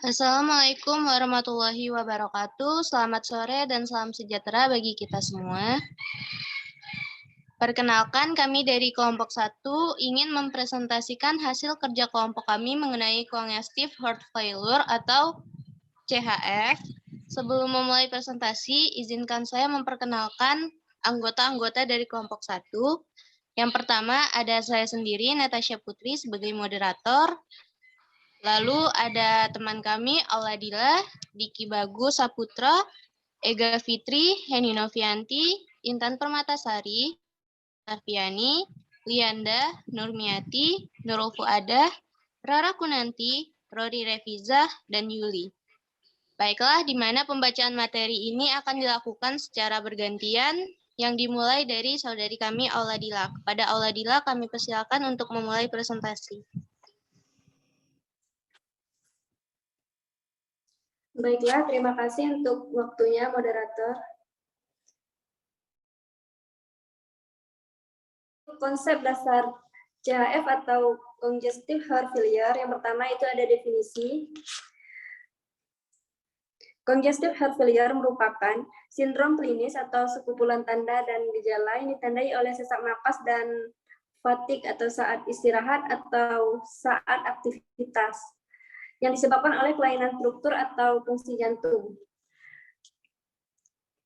Assalamualaikum warahmatullahi wabarakatuh. Selamat sore dan salam sejahtera bagi kita semua. Perkenalkan, kami dari kelompok 1 ingin mempresentasikan hasil kerja kelompok kami mengenai Congestive Heart Failure atau CHF. Sebelum memulai presentasi, izinkan saya memperkenalkan anggota-anggota dari kelompok 1. Yang pertama ada saya sendiri, Natasha Putri, sebagai moderator. Lalu ada teman kami, Auladila, Diki Bagus Saputra, Ega Fitri, Heni Novianti, Intan Permatasari, Arfiani, Lianda, Nurmiati, Nurul Fuadah, Rara Kunanti, Rory Reviza, dan Yuli. Baiklah, di mana pembacaan materi ini akan dilakukan secara bergantian, yang dimulai dari saudari kami, Auladila. Kepada Auladila, kami persilakan untuk memulai presentasi. Baiklah, terima kasih untuk waktunya, moderator. Konsep dasar CHF atau Congestive Heart Failure, yang pertama itu ada definisi. Congestive Heart Failure merupakan sindrom klinis atau sekumpulan tanda dan gejala yang ditandai oleh sesak napas dan fatigue atau saat istirahat atau saat aktivitas, yang disebabkan oleh kelainan struktur atau fungsi jantung.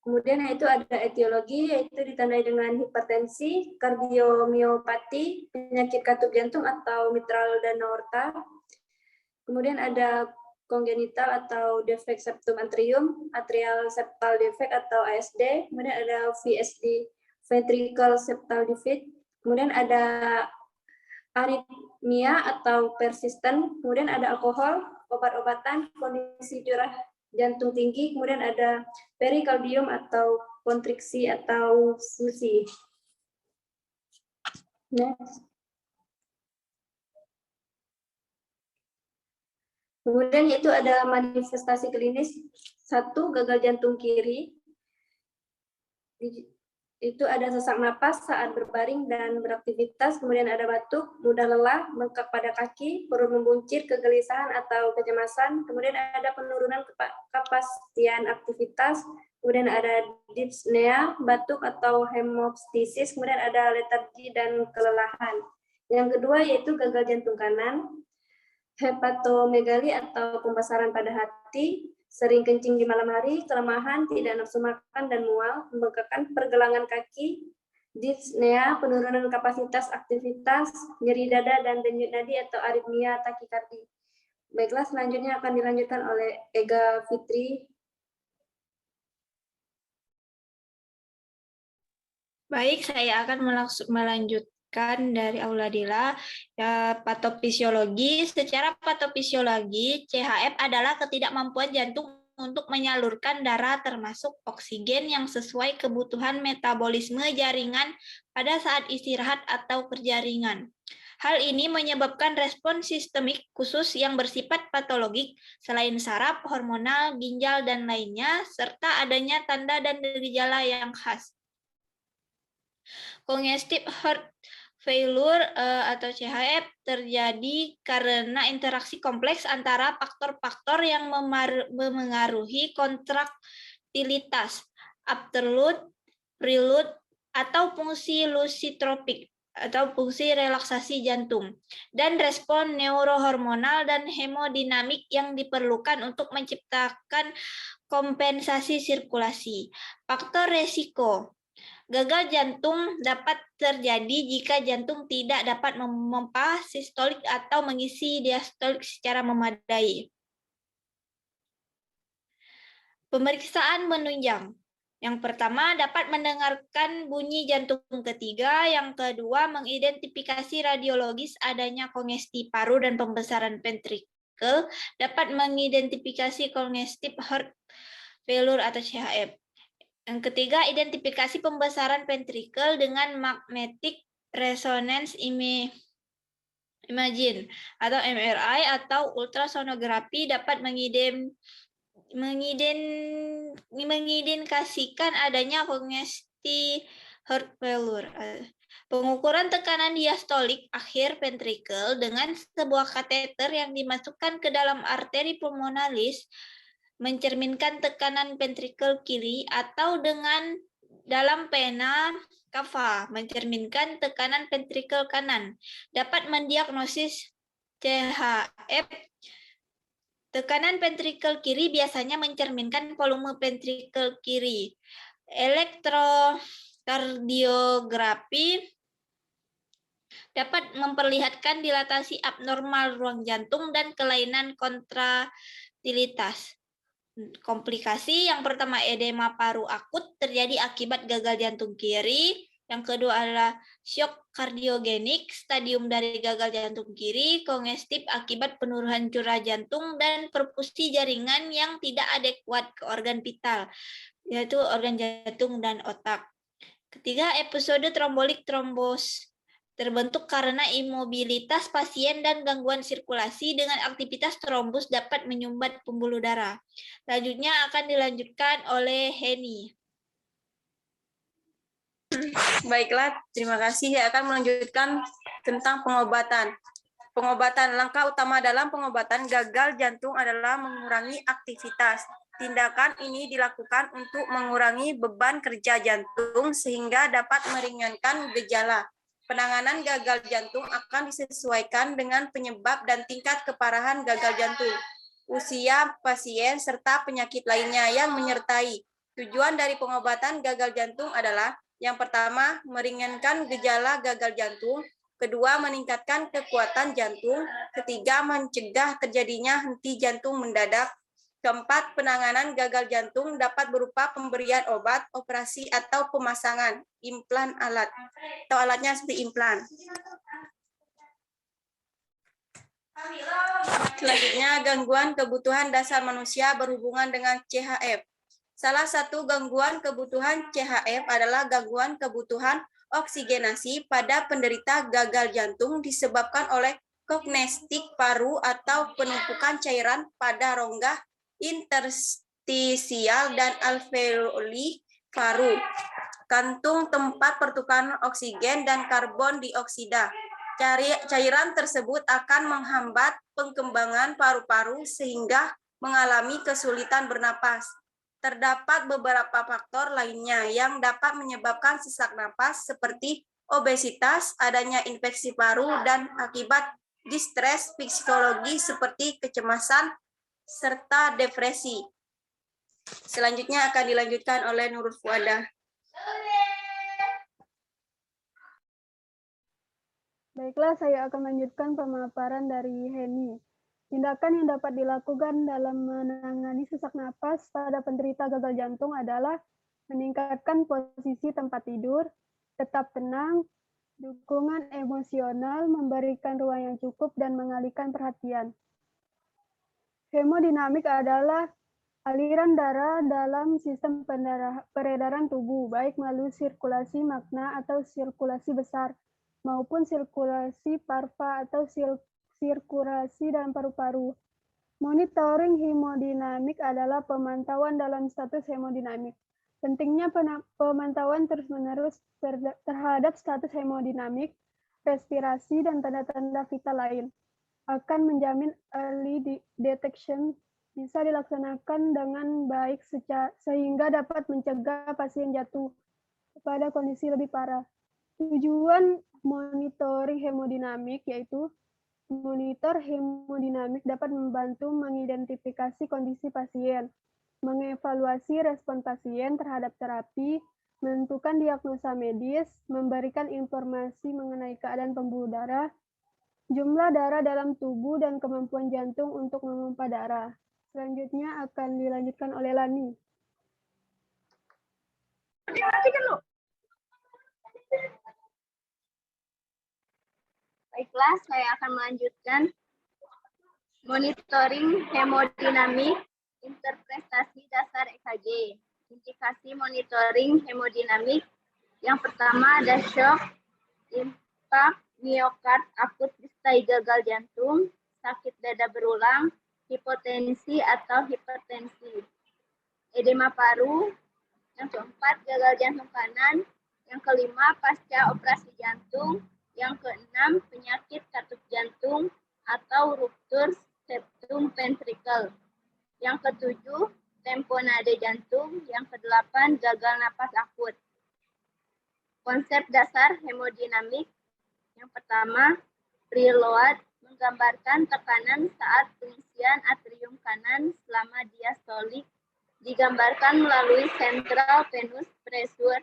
Kemudian itu ada etiologi, yaitu ditandai dengan hipertensi, kardiomiopati, penyakit katup jantung atau mitral dan aorta. Kemudian ada kongenital atau defect septum atrium, atrial septal defect atau ASD. Kemudian ada VSD, ventricle septal defect. Kemudian ada aritmia atau persisten. Kemudian ada alkohol, obat-obatan, kondisi curah jantung tinggi, kemudian ada perikardium atau kontriksi atau fusi. Next. Kemudian yaitu ada manifestasi klinis. 1, gagal jantung kiri. Itu ada sesak napas saat berbaring dan beraktivitas, kemudian ada batuk, mudah lelah, bengkak pada kaki, perut membuncit, kegelisahan atau kecemasan, kemudian ada penurunan kepastian aktivitas, kemudian ada dyspnea, batuk atau hemoptysis, kemudian ada letargi dan kelelahan. Yang kedua yaitu gagal jantung kanan, hepatomegali atau pembesaran pada hati, sering kencing di malam hari, kelemahan, tidak nafsu makan dan mual, pembengkakan pergelangan kaki, dyspnea, penurunan kapasitas aktivitas, nyeri dada dan denyut nadi atau aritmia takikardi. Baiklah, selanjutnya akan dilanjutkan oleh Ega Fitri. Baik, saya akan melanjutkan dari Auladila. Patofisiologi. Secara patofisiologi, CHF adalah ketidakmampuan jantung untuk menyalurkan darah termasuk oksigen yang sesuai kebutuhan metabolisme jaringan pada saat istirahat atau kerja ringan. Hal ini menyebabkan respon sistemik khusus yang bersifat patologik selain saraf, hormonal, ginjal, dan lainnya, serta adanya tanda dan gejala yang khas. Congestive Heart Failure atau CHF terjadi karena interaksi kompleks antara faktor-faktor yang memengaruhi kontraktilitas, afterload, preload, atau fungsi lusitropik atau fungsi relaksasi jantung, dan respon neurohormonal dan hemodinamik yang diperlukan untuk menciptakan kompensasi sirkulasi. Faktor resiko. Gagal jantung dapat terjadi jika jantung tidak dapat memompa sistolik atau mengisi diastolik secara memadai. Pemeriksaan menunjang. Yang pertama, dapat mendengarkan bunyi jantung ketiga. Yang kedua, mengidentifikasi radiologis adanya kongesti paru dan pembesaran ventrikel. Dapat mengidentifikasi congestive heart failure atau CHF. Yang ketiga, identifikasi pembesaran ventrikel dengan magnetic resonance imaging atau MRI atau ultrasonografi dapat mengidentifikasikan adanya congestive heart failure. Pengukuran tekanan diastolik akhir ventrikel dengan sebuah kateter yang dimasukkan ke dalam arteri pulmonalis mencerminkan tekanan ventrikel kiri atau dengan dalam pena kava mencerminkan tekanan ventrikel kanan. Dapat mendiagnosis CHF. Tekanan ventrikel kiri biasanya mencerminkan volume ventrikel kiri. Elektrokardiografi dapat memperlihatkan dilatasi abnormal ruang jantung dan kelainan kontratilitas. Komplikasi yang pertama edema paru akut terjadi akibat gagal jantung kiri. Yang kedua adalah shock kardiogenik, stadium dari gagal jantung kiri, kongestif akibat penurunan curah jantung dan perfusi jaringan yang tidak adekuat ke organ vital, yaitu organ jantung dan otak. Ketiga, episode trombolik trombos terbentuk karena imobilitas pasien dan gangguan sirkulasi dengan aktivitas trombus dapat menyumbat pembuluh darah. Selanjutnya akan dilanjutkan oleh Heni. Baiklah, terima kasih. Saya akan melanjutkan tentang pengobatan. Pengobatan, langkah utama dalam pengobatan gagal jantung adalah mengurangi aktivitas. Tindakan ini dilakukan untuk mengurangi beban kerja jantung sehingga dapat meringankan gejala. Penanganan gagal jantung akan disesuaikan dengan penyebab dan tingkat keparahan gagal jantung, usia pasien, serta penyakit lainnya yang menyertai. Tujuan dari pengobatan gagal jantung adalah yang pertama, meringankan gejala gagal jantung. Kedua, meningkatkan kekuatan jantung. Ketiga, mencegah terjadinya henti jantung mendadak. Keempat, penanganan gagal jantung dapat berupa pemberian obat, operasi, atau pemasangan implan alat, atau alatnya seperti implan. Selanjutnya, gangguan kebutuhan dasar manusia berhubungan dengan CHF. Salah satu gangguan kebutuhan CHF adalah gangguan kebutuhan oksigenasi pada penderita gagal jantung disebabkan oleh kongestik paru atau penumpukan cairan pada rongga interstisial dan alveoli paru, kantung tempat pertukaran oksigen dan karbon dioksida. Cairan tersebut akan menghambat perkembangan paru-paru sehingga mengalami kesulitan bernapas. Terdapat beberapa faktor lainnya yang dapat menyebabkan sesak napas seperti obesitas, adanya infeksi paru, dan akibat distres psikologi seperti kecemasan serta depresi. Selanjutnya akan dilanjutkan oleh Nurul Fuada. Baiklah, saya akan melanjutkan pemaparan dari Heni. Tindakan yang dapat dilakukan dalam menangani sesak napas pada penderita gagal jantung adalah meningkatkan posisi tempat tidur, tetap tenang, dukungan emosional, memberikan ruang yang cukup, dan mengalihkan perhatian. Hemodinamik adalah aliran darah dalam sistem peredaran tubuh, baik melalui sirkulasi magna atau sirkulasi besar, maupun sirkulasi parva atau sirkulasi dalam paru-paru. Monitoring hemodinamik adalah pemantauan dalam status hemodinamik. Pentingnya pemantauan terus-menerus terhadap status hemodinamik, respirasi, dan tanda-tanda vital lain akan menjamin early detection bisa dilaksanakan dengan baik sehingga dapat mencegah pasien jatuh pada kondisi lebih parah. Tujuan monitoring hemodinamik yaitu monitor hemodinamik dapat membantu mengidentifikasi kondisi pasien, mengevaluasi respon pasien terhadap terapi, menentukan diagnosa medis, memberikan informasi mengenai keadaan pembuluh darah, jumlah darah dalam tubuh, dan kemampuan jantung untuk memompa darah. Selanjutnya akan dilanjutkan oleh Lani. Baiklah, saya akan melanjutkan monitoring hemodinamik, interpretasi dasar EKG. Indikasi monitoring hemodinamik yang pertama ada shock, impact, miokard akut disertai gagal jantung, sakit dada berulang, hipotensi atau hipertensi, edema paru. Yang keempat, gagal jantung kanan, Yang kelima, pasca operasi jantung. Yang keenam, penyakit katup jantung atau ruptur septum ventricle. Yang ketujuh, tamponade jantung. Yang kedelapan, gagal napas akut. Konsep dasar hemodinamik. Yang pertama, preload menggambarkan tekanan saat pengisian atrium kanan selama diastolik digambarkan melalui central venous pressure,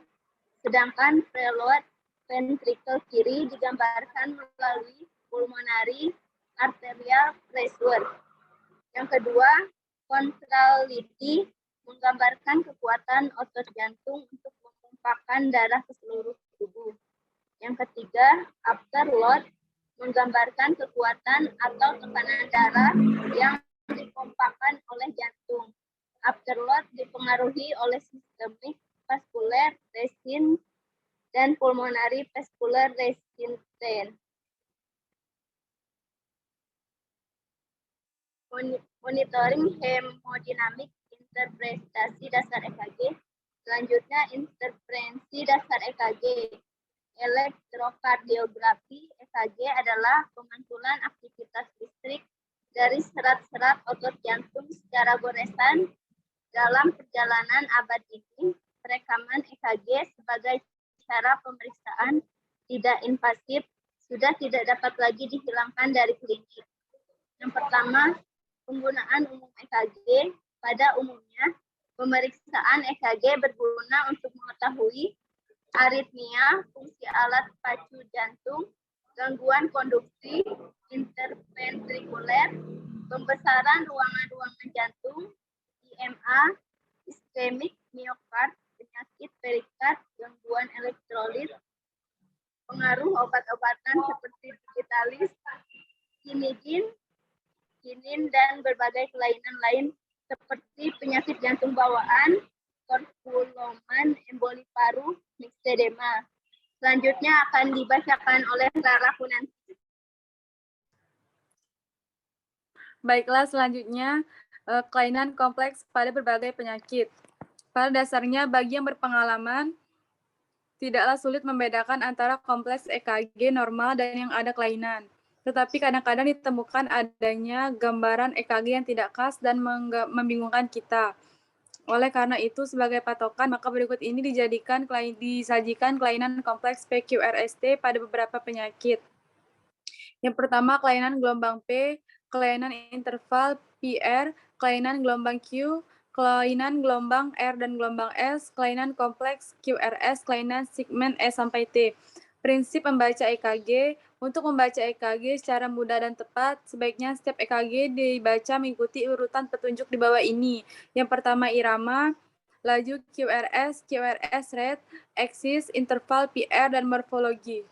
sedangkan preload ventricle kiri digambarkan melalui pulmonary arterial pressure. Yang kedua, contrality menggambarkan kekuatan otot jantung untuk memumpahkan darah ke seluruh tubuh. Yang ketiga, afterload menggambarkan kekuatan atau tekanan darah yang dipompakan oleh jantung. Afterload dipengaruhi oleh systemic vascular resistance dan pulmonary vascular resistance. Monitoring hemodinamik interpretasi dasar EKG. Selanjutnya, interferensi dasar EKG. Elektrokardiografi EKG adalah pemantulan aktivitas listrik dari serat-serat otot jantung secara goresan. Dalam perjalanan abad ini, perekaman EKG sebagai cara pemeriksaan tidak invasif sudah tidak dapat lagi dihilangkan dari klinik. Yang pertama, penggunaan umum EKG. Pada umumnya, pemeriksaan EKG berguna untuk mengetahui aritmia, fungsi alat pacu jantung, gangguan konduksi interventrikuler, pembesaran ruangan-ruangan jantung, IMA, iskemik miokard, penyakit perikard, gangguan elektrolit, pengaruh obat-obatan seperti digitalis, kinin, dan berbagai kelainan lain seperti penyakit jantung bawaan, korpuloman, emboli paru, myxedema. Selanjutnya akan dibacakan oleh Rara Kunanti. Baiklah, selanjutnya kelainan kompleks pada berbagai penyakit. Pada dasarnya, bagi yang berpengalaman, tidaklah sulit membedakan antara kompleks EKG normal dan yang ada kelainan. Tetapi kadang-kadang ditemukan adanya gambaran EKG yang tidak khas dan membingungkan kita. Oleh karena itu, sebagai patokan, maka berikut ini disajikan kelainan kompleks PQRST pada beberapa penyakit. Yang pertama, kelainan gelombang P, kelainan interval PR, kelainan gelombang Q, kelainan gelombang R dan gelombang S, kelainan kompleks QRS, kelainan segmen S sampai T. Prinsip membaca EKG. Untuk membaca EKG secara mudah dan tepat, sebaiknya setiap EKG dibaca mengikuti urutan petunjuk di bawah ini. Yang pertama irama, laju QRS rate, axis, interval PR, dan morfologi.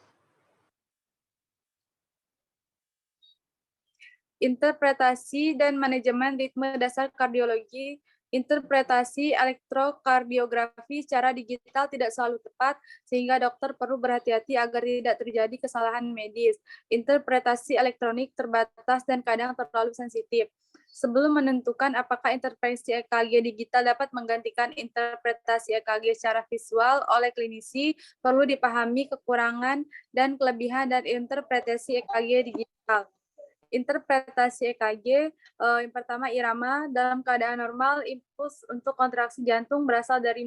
Interpretasi dan manajemen ritme dasar kardiologi. Interpretasi elektrokardiografi secara digital tidak selalu tepat, sehingga dokter perlu berhati-hati agar tidak terjadi kesalahan medis. Interpretasi elektronik terbatas dan kadang terlalu sensitif. Sebelum menentukan apakah interpretasi EKG digital dapat menggantikan interpretasi EKG secara visual oleh klinisi, perlu dipahami kekurangan dan kelebihan dari interpretasi EKG digital. Interpretasi EKG, yang pertama irama. Dalam keadaan normal, impuls untuk kontraksi jantung berasal dari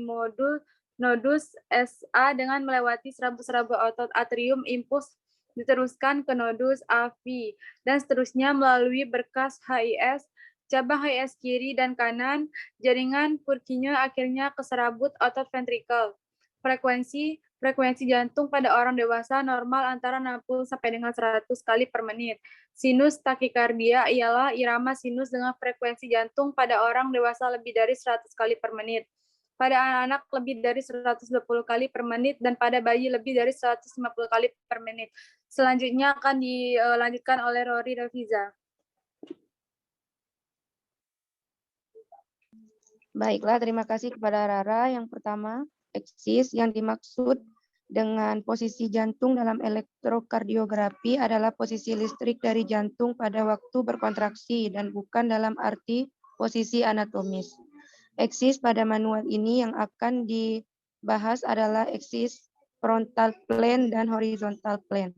nodus SA dengan melewati serabu-serabu otot atrium. Impuls diteruskan ke nodus AV dan seterusnya melalui berkas HIS, cabang HIS kiri dan kanan, jaringan Purkinje akhirnya ke serabut otot ventrikel. Frekuensi jantung pada orang dewasa normal antara 60 sampai dengan 100 kali per menit. Sinus takikardia ialah irama sinus dengan frekuensi jantung pada orang dewasa lebih dari 100 kali per menit. Pada anak-anak lebih dari 120 kali per menit dan pada bayi lebih dari 150 kali per menit. Selanjutnya akan dilanjutkan oleh Rory Reviza. Baiklah, terima kasih kepada Rara. Yang pertama, eksis yang dimaksud dengan posisi jantung dalam elektrokardiografi adalah posisi listrik dari jantung pada waktu berkontraksi dan bukan dalam arti posisi anatomis. Eksis pada manual ini yang akan dibahas adalah eksis frontal plane dan horizontal plane.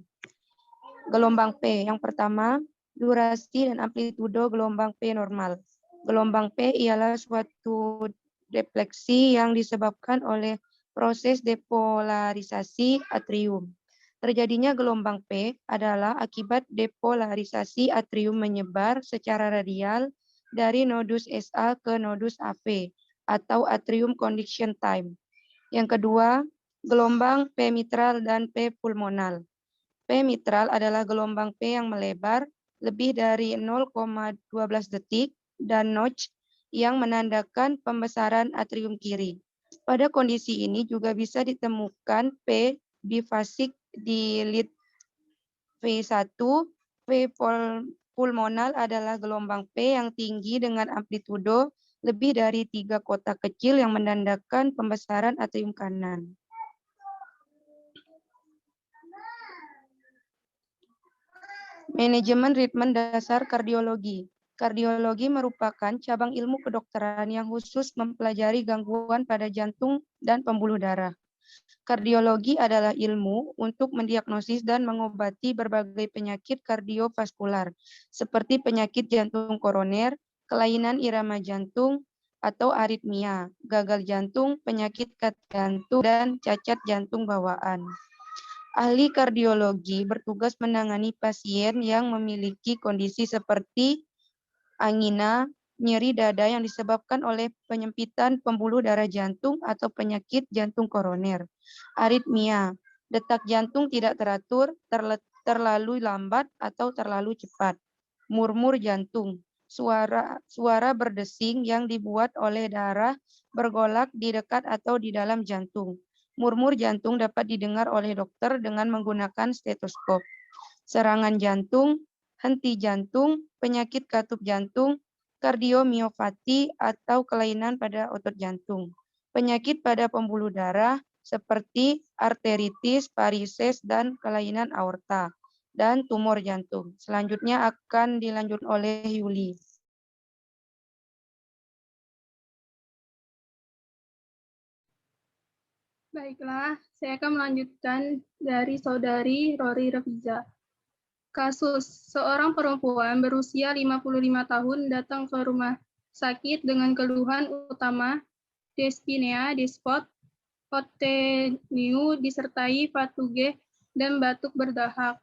Gelombang P. Yang pertama, durasi dan amplitudo gelombang P normal. Gelombang P ialah suatu defleksi yang disebabkan oleh proses depolarisasi atrium. Terjadinya gelombang P adalah akibat depolarisasi atrium menyebar secara radial dari nodus SA ke nodus AV atau atrium conduction time. Yang kedua, gelombang P mitral dan P pulmonal. P mitral adalah gelombang P yang melebar lebih dari 0,12 detik dan notch yang menandakan pembesaran atrium kiri. Pada kondisi ini juga bisa ditemukan P bifasik di lead V1. P pulmonal adalah gelombang P yang tinggi dengan amplitudo lebih dari 3 kotak kecil yang menandakan pembesaran atrium kanan. Manajemen ritme dasar kardiologi. Kardiologi merupakan cabang ilmu kedokteran yang khusus mempelajari gangguan pada jantung dan pembuluh darah. Kardiologi adalah ilmu untuk mendiagnosis dan mengobati berbagai penyakit kardiovaskular, seperti penyakit jantung koroner, kelainan irama jantung, atau aritmia, gagal jantung, penyakit jantung, dan cacat jantung bawaan. Ahli kardiologi bertugas menangani pasien yang memiliki kondisi seperti angina, nyeri dada yang disebabkan oleh penyempitan pembuluh darah jantung atau penyakit jantung koroner. Aritmia, detak jantung tidak teratur, terlalu lambat atau terlalu cepat. Murmur jantung, suara berdesing yang dibuat oleh darah bergolak di dekat atau di dalam jantung. Murmur jantung dapat didengar oleh dokter dengan menggunakan stetoskop. Serangan jantung, henti jantung, penyakit katup jantung, kardiomiopati atau kelainan pada otot jantung. Penyakit pada pembuluh darah seperti arteritis, varises, dan kelainan aorta, dan tumor jantung. Selanjutnya akan dilanjutkan oleh Yuli. Baiklah, saya akan melanjutkan dari Saudari Rory Reviza. Kasus, seorang perempuan berusia 55 tahun datang ke rumah sakit dengan keluhan utama dyspnea, dyspot, otenu disertai fatigue dan batuk berdahak.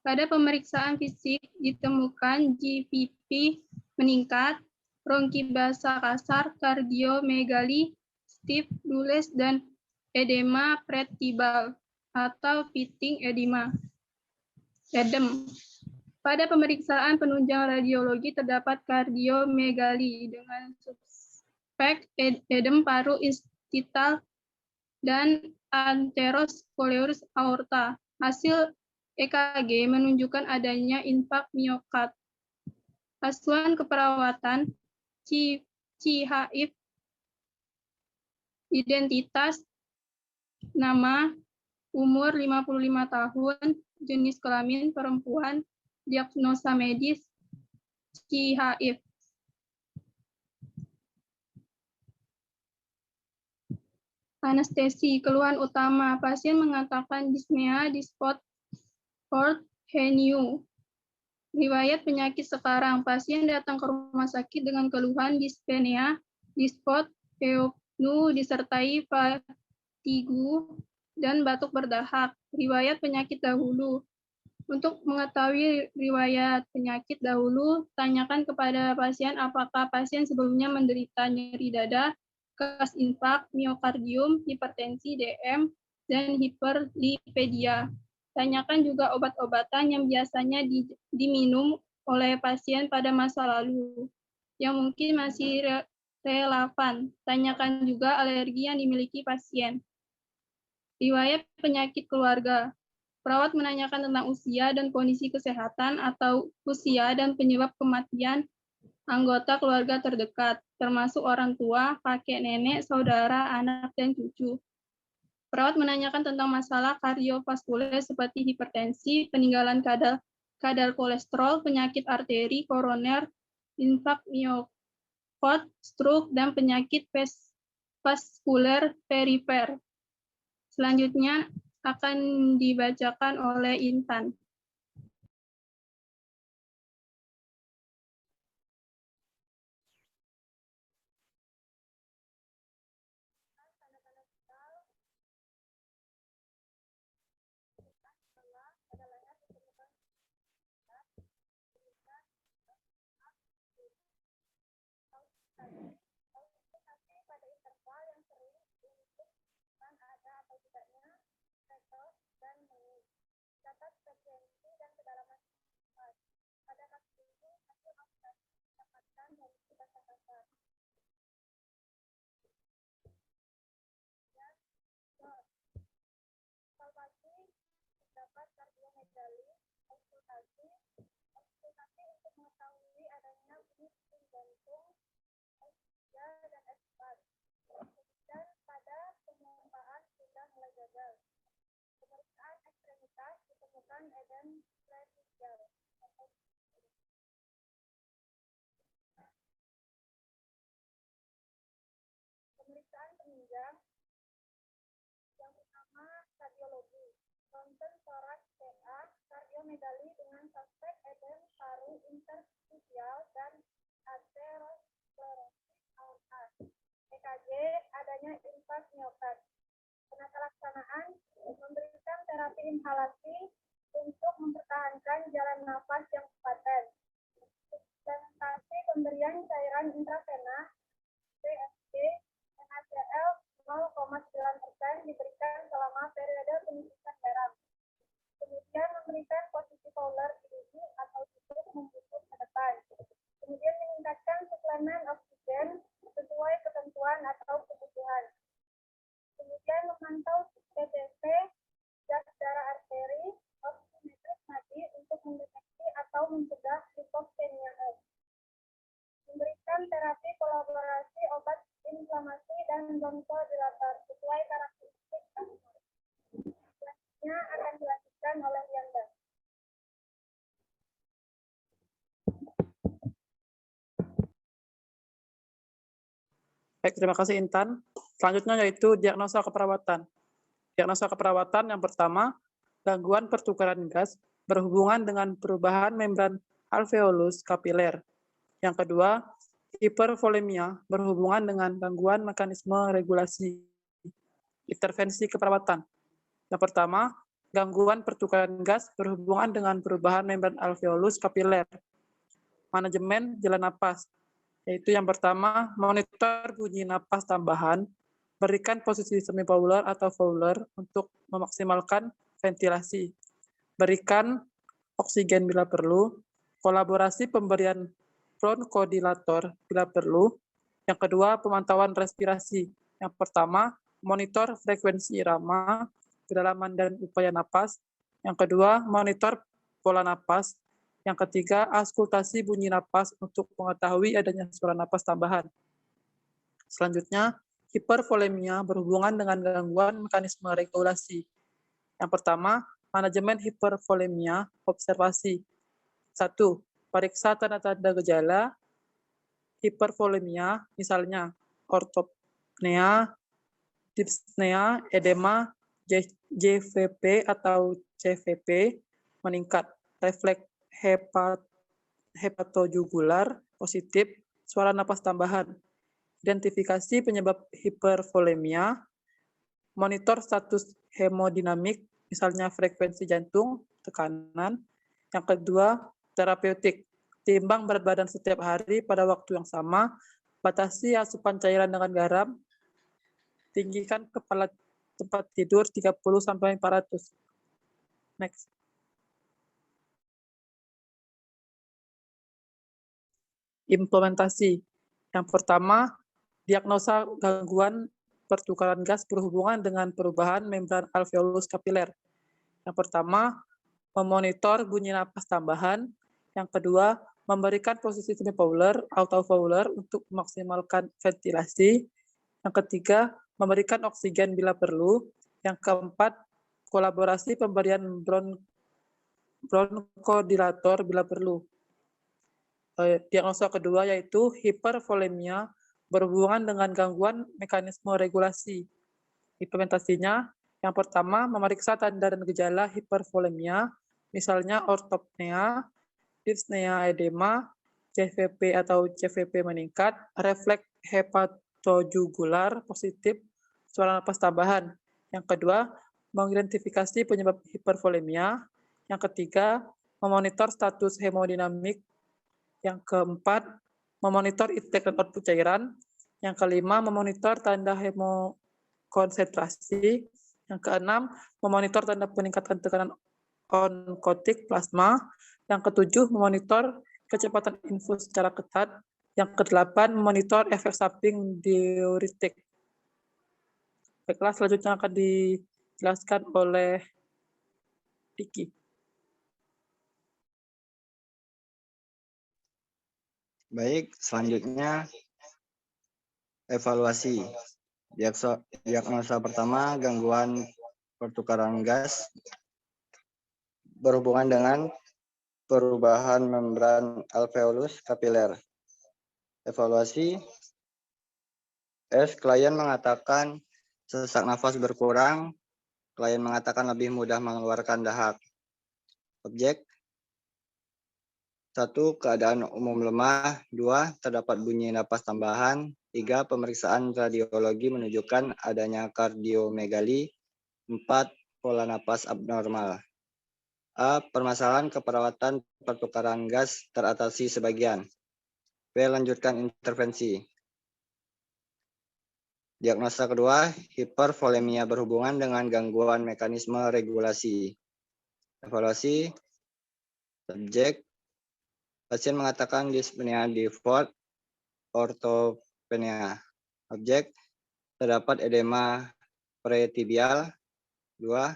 Pada pemeriksaan fisik ditemukan GVP meningkat, bronki basal kasar, kardiomegali, stiff dules, dan edema pretibal atau pitting edema. Edem. Pada pemeriksaan penunjang radiologi terdapat kardiomegali dengan suspek edem paru interstital dan atherosclerosis aorta. Hasil EKG menunjukkan adanya infark miokard. Asuhan keperawatan CHIF, identitas, nama, umur 55 tahun, jenis kelamin perempuan, diagnosa medis, CHIF. Anestesi, keluhan utama, pasien mengatakan dyspnea, dyspot, hernia. Riwayat penyakit sekarang, pasien datang ke rumah sakit dengan keluhan dyspnea, dyspot, hernia disertai fatigue dan batuk berdahak. Riwayat penyakit dahulu. Untuk mengetahui riwayat penyakit dahulu, tanyakan kepada pasien apakah pasien sebelumnya menderita nyeri dada, kas infark, miokardium, hipertensi, DM, dan hiperlipidia. Tanyakan juga obat-obatan yang biasanya diminum oleh pasien pada masa lalu, yang mungkin masih relevan. Tanyakan juga alergi yang dimiliki pasien. Riwayat penyakit keluarga. Perawat menanyakan tentang usia dan kondisi kesehatan atau usia dan penyebab kematian anggota keluarga terdekat, termasuk orang tua, kakek, nenek, saudara, anak, dan cucu. Perawat menanyakan tentang masalah kardiovaskuler seperti hipertensi, peninggalan kadar kolesterol, penyakit arteri, koroner, infark miokard, stroke, dan penyakit vaskuler perifer. Selanjutnya akan dibacakan oleh Intan. EKG, adanya infak miokard. Penata laksanaan memberikan terapi inhalasi untuk mempertahankan jalan nafas yang paten. Implementasi pemberian cairan intravena PSC NaCl 0,9% diberikan selama periode penyuntikan garam. Kemudian memberikan posisi Fowler diri atau duduk membungkuk ke depan. Kemudian meningkatkan suplemen oksigen sesuai ketentuan atau kebutuhan. Kemudian memantau TTP, gas darah arteri, oximetrik nadi untuk mendeteksi atau mencegah hipoksenia. Memberikan terapi kolaborasi obat inflamasi dan bronchodilator sesuai karakteristik asma. Selanjutnya akan dilanjutkan oleh Yanda. Baik, terima kasih Intan. Selanjutnya yaitu diagnosa keperawatan. Diagnosa keperawatan yang pertama, gangguan pertukaran gas berhubungan dengan perubahan membran alveolus kapiler. Yang kedua, hipervolemia berhubungan dengan gangguan mekanisme regulasi. Intervensi keperawatan. Yang pertama, gangguan pertukaran gas berhubungan dengan perubahan membran alveolus kapiler. Manajemen jalan napas, yaitu yang pertama, monitor bunyi napas tambahan, berikan posisi semi-Fowler atau Fowler untuk memaksimalkan ventilasi, berikan oksigen bila perlu, kolaborasi pemberian bronchodilator bila perlu. Yang kedua, pemantauan respirasi. Yang pertama, monitor frekuensi irama, kedalaman dan upaya napas. Yang kedua, monitor pola napas. Yang ketiga, auskultasi bunyi napas untuk mengetahui adanya suara napas tambahan. Selanjutnya, hipervolemia berhubungan dengan gangguan mekanisme regulasi. Yang pertama, manajemen hipervolemia, observasi. 1. Periksa tanda-tanda gejala hipervolemia, misalnya ortopnea, dyspnea, edema, JVP atau CVP meningkat, refleks hepatojugular positif, suara napas tambahan. Identifikasi penyebab hipervolemia, monitor status hemodinamik, misalnya frekuensi jantung, tekanan. Yang kedua, terapeutik, timbang berat badan setiap hari pada waktu yang sama, batasi asupan cairan dengan garam, tinggikan kepala tempat tidur 30-400. Next. Implementasi. Yang pertama, diagnosa gangguan pertukaran gas berhubungan dengan perubahan membran alveolus kapiler. Yang pertama, memonitor bunyi napas tambahan. Yang kedua, memberikan posisi semi-Fowler atau Fowler untuk memaksimalkan ventilasi. Yang ketiga, memberikan oksigen bila perlu. Yang keempat, kolaborasi pemberian bronchodilator bila perlu. Diagnosa kedua yaitu hipervolemia berhubungan dengan gangguan mekanisme regulasi. Implementasinya, Yang pertama, memeriksa tanda dan gejala hipervolemia, misalnya ortopnea, dyspnea edema, CVP atau CVP meningkat, refleks hepatojugular positif, saluran napas tambahan. Yang kedua, mengidentifikasi penyebab hipervolemia. Yang ketiga, memonitor status hemodinamik. Yang keempat, memonitor intake dan output cairan. Yang kelima, memonitor tanda hemokonsentrasi. Yang keenam, memonitor tanda peningkatan tekanan onkotik plasma. Yang ketujuh, memonitor kecepatan infus secara ketat. Yang kedelapan, memonitor efek samping diuretik. Baiklah, selanjutnya akan dijelaskan oleh Diki. Baik, selanjutnya evaluasi. Diagnosa pertama, gangguan pertukaran gas berhubungan dengan perubahan membran alveolus kapiler. Evaluasi S. Klien mengatakan sesak nafas berkurang. Klien mengatakan lebih mudah mengeluarkan dahak. Objek 1. Keadaan umum lemah. 2. Terdapat bunyi napas tambahan. 3. Pemeriksaan radiologi menunjukkan adanya kardiomegali. 4. Pola napas abnormal. A. Permasalahan keperawatan pertukaran gas teratasi sebagian. B. Lanjutkan intervensi. Diagnosa kedua, hipervolemia berhubungan dengan gangguan mekanisme regulasi. Evaluasi. Subjek. Pasien mengatakan dyspnea default ortopnea. Objek. Terdapat edema pretibial. 2.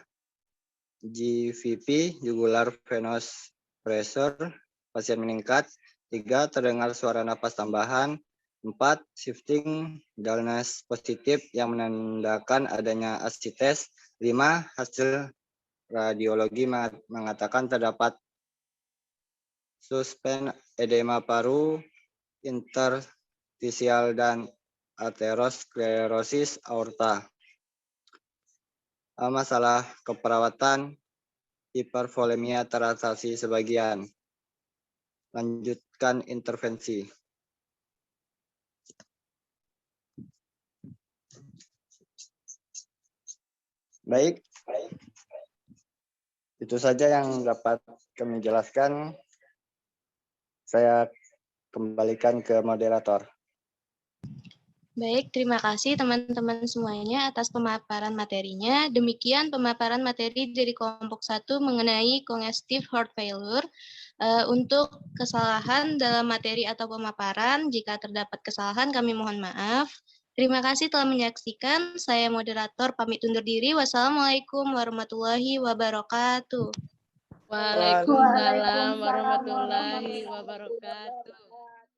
GVP, jugular venous pressure, pasien meningkat. 3. Terdengar suara napas tambahan. 4. Shifting dullness positif yang menandakan adanya ascites. 5. Hasil radiologi mengatakan terdapat suspend edema paru, interstisial dan aterosklerosis aorta. Masalah keperawatan hipervolemia teratasi sebagian. Lanjutkan intervensi. Baik, itu saja yang dapat kami jelaskan. Saya kembalikan ke moderator. Baik, terima kasih teman-teman semuanya atas pemaparan materinya. Demikian pemaparan materi dari kelompok 1 mengenai congestive heart failure. Untuk kesalahan dalam materi atau pemaparan, jika terdapat kesalahan kami mohon maaf. Terima kasih telah menyaksikan. Saya moderator pamit undur diri. Wassalamualaikum warahmatullahi wabarakatuh. Waalaikumsalam warahmatullahi wabarakatuh.